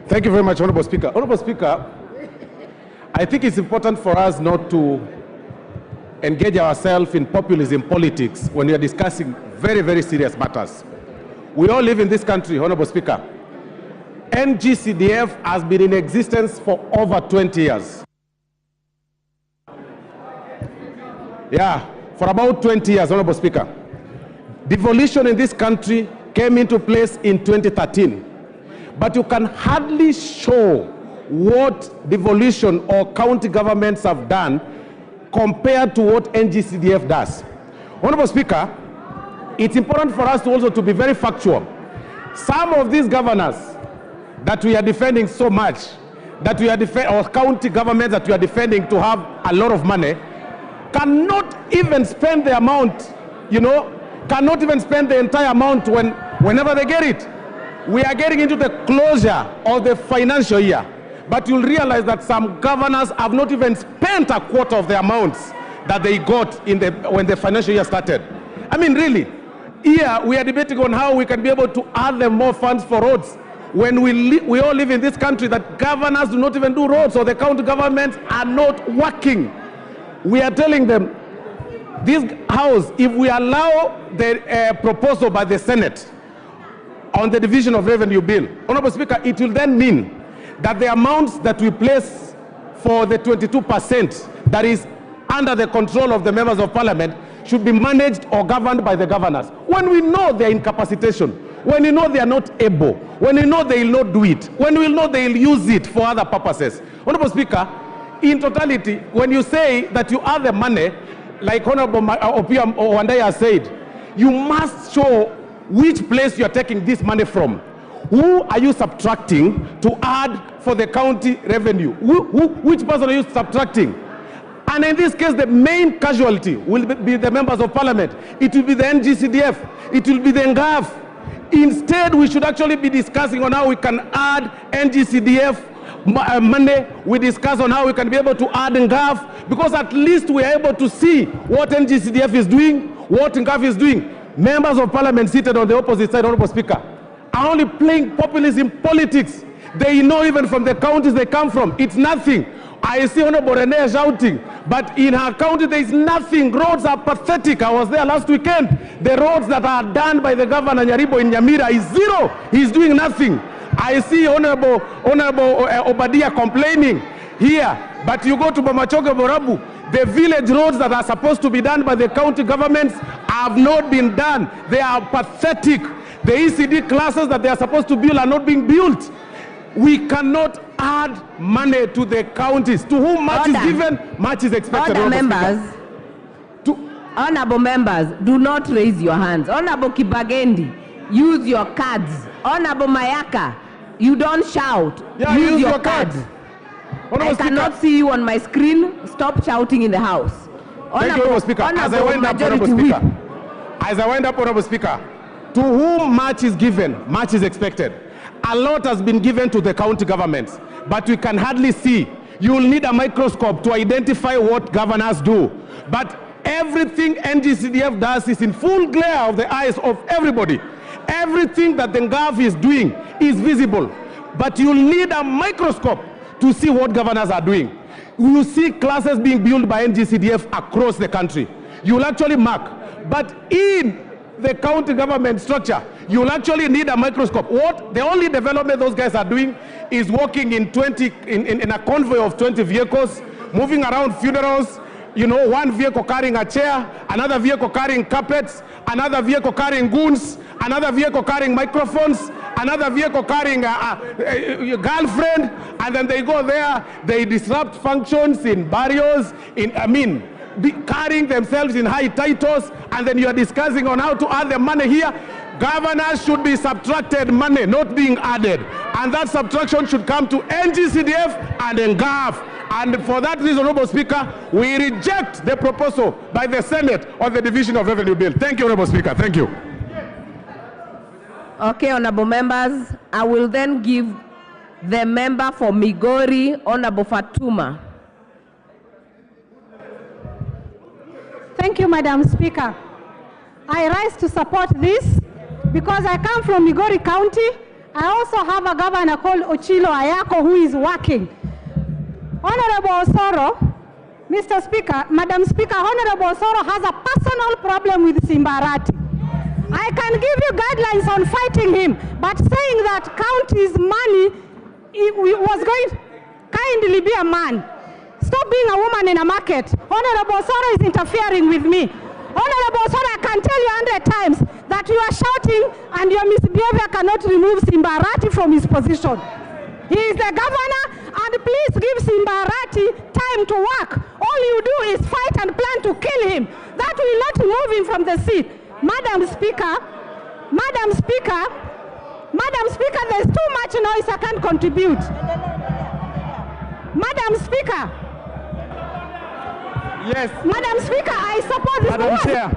Thank you very much, Honorable Speaker. Honorable Speaker, I think it's important for us not to engage ourselves in populism politics when we are discussing very, very serious matters. We all live in this country, Honorable Speaker. NGCDF has been in existence for over 20 years. Yeah, for about 20 years, Honorable Speaker. Devolution in this country came into place in 2013. But you can hardly show what devolution or county governments have done compared to what NGCDF does. Honorable Speaker, it's important for us to also to be very factual. Some of these governors that we are defending so much, that we are or county governments that we are defending to have a lot of money, cannot even spend the amount, cannot even spend the entire amount whenever they get it. We are getting into the closure of the financial year, but you'll realize that some governors have not even spent a quarter of the amounts that they got when the financial year started. I mean, really, here we are debating on how we can be able to add them more funds for roads. When we all live in this country that governors do not even do roads, or the county governments are not working. We are telling them, this House, if we allow the proposal by the Senate on the division of revenue bill, Honorable Speaker, it will then mean that the amounts that we place for the 22% that is under the control of the members of parliament should be managed or governed by the governors. When we know their incapacitation, when we know they are not able, when we know they will not do it, when we know they will use it for other purposes. Honorable Speaker, in totality, when you say that you have the money, like Honorable Odhiambo has said, you must show which place you are taking this money from. Who are you subtracting to add for the county revenue? Which person are you subtracting? And in this case, the main casualty will be the members of parliament. It will be the NGCDF. It will be the NGAF. Instead, we should actually be discussing on how we can add NGCDF money. We discuss on how we can be able to add NGAF, because at least we are able to see what NGCDF is doing, what NGAF is doing. Members of parliament seated on the opposite side, Honorable Speaker, are only playing populism politics. They know even from the counties they come from, it's nothing. I see Honorable Rene shouting, but in her county there is nothing. Roads are pathetic. I was there last weekend. The roads that are done by the governor Nyaribo in Nyamira is zero. He's doing nothing. I see Honorable Obadia complaining here, but you go to Bamachoge Borabu, the village roads that are supposed to be done by the county governments have not been done. They are pathetic. The ECD classes that they are supposed to build are not being built. We cannot add money to the counties. To whom much is given, much is expected. Honorable members, do not raise your hands. Honorable Kibagendi, use your cards. Honorable Mayaka, you don't shout. Yeah, use your cards. I cannot see you on my screen. Stop shouting in the House. Thank you, Honorable Speaker. As I wind up, Honorable Speaker, to whom much is given, much is expected. A lot has been given to the county governments, but we can hardly see. You will need a microscope to identify what governors do. But everything NGCDF does is in full glare of the eyes of everybody. Everything that the NGAF is doing is visible. But you'll need a microscope to see what governors are doing. You see classes being built by NGCDF across the country. You'll actually mark. But in the county government structure, you'll actually need a microscope. The only development those guys are doing is walking in a convoy of 20 vehicles, moving around funerals, one vehicle carrying a chair, another vehicle carrying carpets, another vehicle carrying goons, another vehicle carrying microphones, another vehicle carrying a girlfriend, and then they go there, they disrupt functions in barrios, carrying themselves in high titles, and then you are discussing on how to add the money here. Governors should be subtracted money, not being added. And that subtraction should come to NGCDF and NGAF. And for that reason, Honorable Speaker, we reject the proposal by the Senate on the division of revenue bill. Thank you, Honorable Speaker. Thank you. Okay, honorable members, I will then give the member for Migori, Honorable Fatuma. Thank you, Madam Speaker. I rise to support this because I come from Migori County I also have a governor called Ochilo Ayako who is working. Honorable Osoro, Mr. Speaker, Madam Speaker, Honorable Osoro has a personal problem with Simbarati. I can give you guidelines on fighting him, but saying that county's money was going to kindly be a man. Stop being a woman in a market. Honorable Osoro is interfering with me. Honorable Osoro, I can tell you 100 times that you are shouting and your misbehavior cannot remove Simbarati from his position. He is the governor, and please give Simbarati time to work. All you do is fight and plan to kill him. That will not remove him from the seat. Madam Speaker, there's too much noise, I can't contribute. Madam Speaker. Yes. Madam Speaker, I support this. Madam Chair,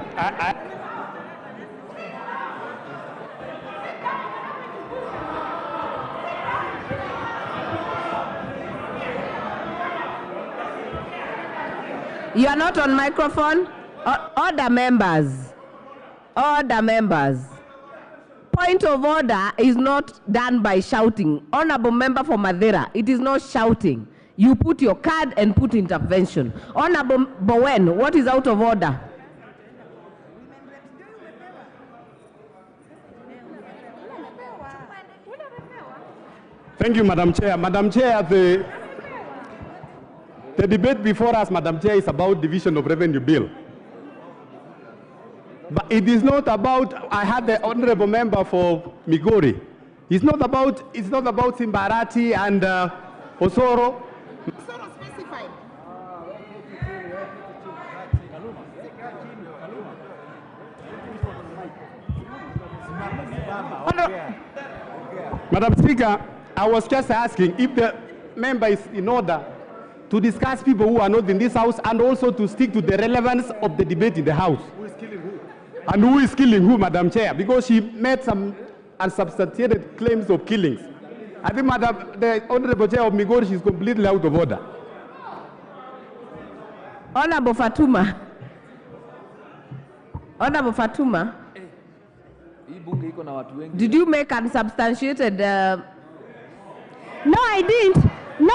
You are not on microphone. Order, members. Order, members. Point of order is not done by shouting. Honorable member for Madeira, it is not shouting. You put your card and put intervention. Honorable Bowen, what is out of order? thank you, Madam Chair. Madam Chair, the debate before us, Madam Chair, is about division of revenue bill. But it is not about, I had the honorable member for Migori. It's not about Simbarati and Osoro. Osoro specified. Madam Speaker, I was just asking if the member is in order to discuss people who are not in this house and also to stick to the relevance of the debate in the house. Who is killing who? And who is killing who, Madam Chair? Because she made some unsubstantiated claims of killings. I think the Honorable Chair of Migori, she's completely out of order. Honorable Fatuma. Honorable Fatuma. Did you make unsubstantiated? No, I didn't. No,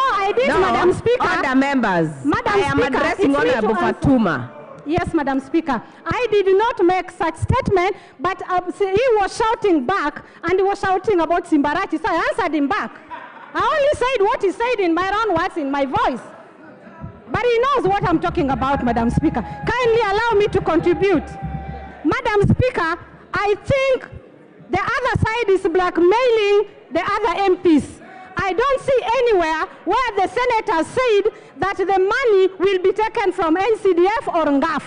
Madam Speaker. Order, members. Madam I am Speaker, addressing Honorable Fatuma. Yes, Madam Speaker. I did not make such statement, but he was shouting back, and he was shouting about Simbarati, so I answered him back. I only said what he said in my own words, in my voice. But he knows what I'm talking about, Madam Speaker. Kindly allow me to contribute. Madam Speaker, I think the other side is blackmailing the other MPs. I don't see anywhere where the senator said that the money will be taken from NCDF or NGAF.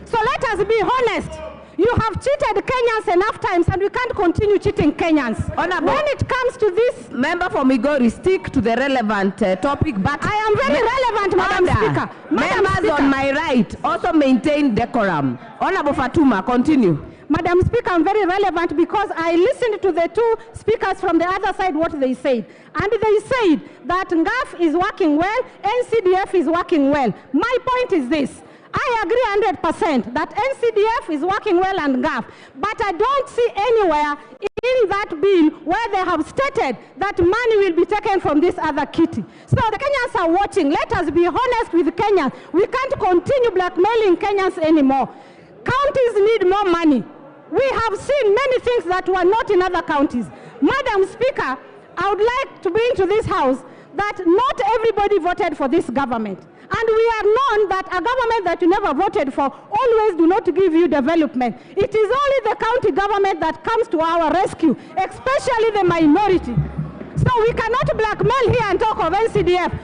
So let us be honest. You have cheated Kenyans enough times, and we can't continue cheating Kenyans. Honorable, when it comes to this... Member for Migori, stick to the relevant topic, but... I am very relevant, Madam Speaker. Members on my right also maintain decorum. Honorable Fatuma, continue. Madam Speaker, I'm very relevant because I listened to the two speakers from the other side, what they said. And they said that NGAF is working well, NCDF is working well. My point is this. I agree 100% that NCDF is working well and NGAF, but I don't see anywhere in that bill where they have stated that money will be taken from this other kitty. So the Kenyans are watching. Let us be honest with Kenyans. We can't continue blackmailing Kenyans anymore. Counties need more money. We have seen many things that were not in other counties. Madam Speaker, I would like to bring to this house that not everybody voted for this government. And we are known that a government that you never voted for always do not give you development. It is only the county government that comes to our rescue, especially the minority. So we cannot blackmail here and talk of NCDF.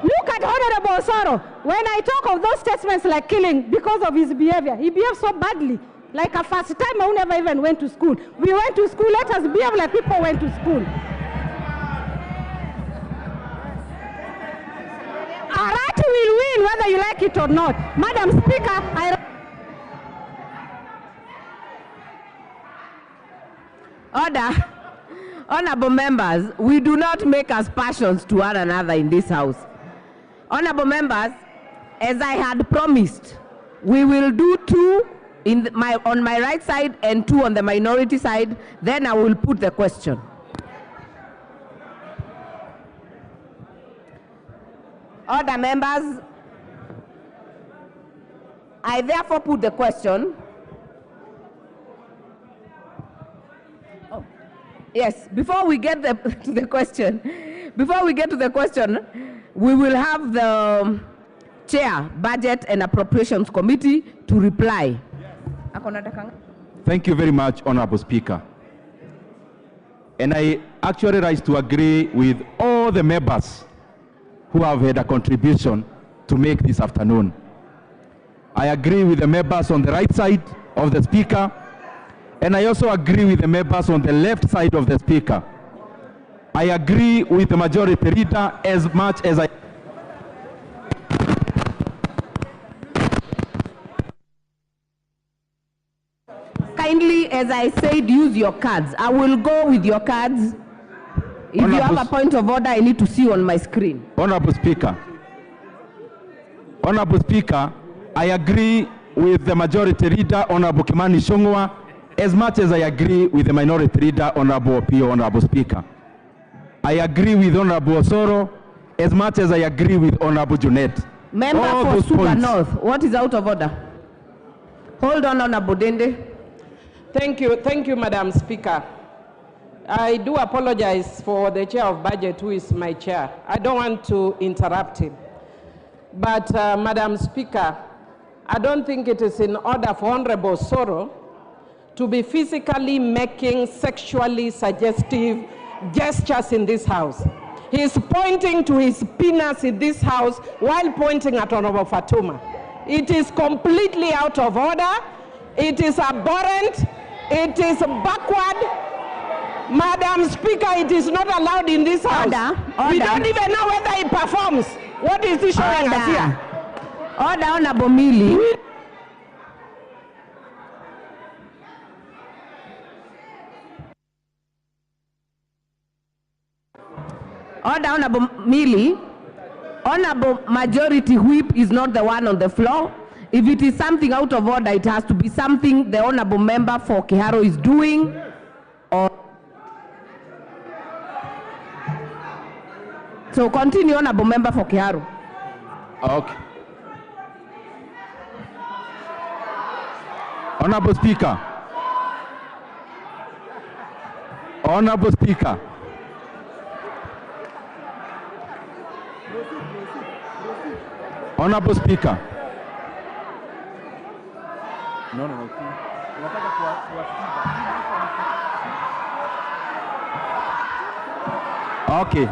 Look at Honorable Osoro. When I talk of those statements like killing because of his behavior, he behaved so badly. Like a first timer who never even went to school. We went to school, let us behave like people went to school. Arati will win whether you like it or not. Madam Speaker, Order. Honorable members, we do not make aspersions to one another in this house. Honorable members, as I had promised, we will do two on my right side and two on the minority side, then I will put the question. Order, members. I therefore put the question. Oh, yes, before we get to the question, we will have the Chair, Budget and Appropriations Committee to reply. Thank you very much, Honorable Speaker. And I actually rise to agree with all the members who have had a contribution to make this afternoon. I agree with the members on the right side of the Speaker, and I also agree with the members on the left side of the Speaker. I agree with the Majority Leader as much as I... Kindly, as I said, use your cards. I will go with your cards. If you have a point of order, I need to see on my screen. Honorable Speaker, I agree with the Majority Leader, Honorable Kimani Ichung'wah, as much as I agree with the Minority Leader, Honorable Opio, Honorable Speaker. I agree with Honorable Osoro, as much as I agree with Honorable Junet. Member for Suba North, what is out of order? Hold on, Honorable Dende. Thank you, Madam Speaker. I do apologize for the Chair of Budget, who is my chair. I don't want to interrupt him. But, Madam Speaker, I don't think it is in order for Honorable Osoro to be physically making sexually suggestive gestures in this House. He is pointing to his penis in this House while pointing at Honorable Fatuma. It is completely out of order. It is abhorrent. It is backward. Madam Speaker, it is not allowed in this House. Order. We don't even know whether he performs. What is he showing us here? Order, Honorable Millie. Order, Honorable Millie. Honorable Majority Whip is not the one on the floor. If it is something out of order, it has to be something the Honorable Member for Kiharo is doing. Or so continue, Honorable Member for Kiharo. Okay. Honorable Speaker. Honorable Speaker. Honorable Speaker. No. Okay.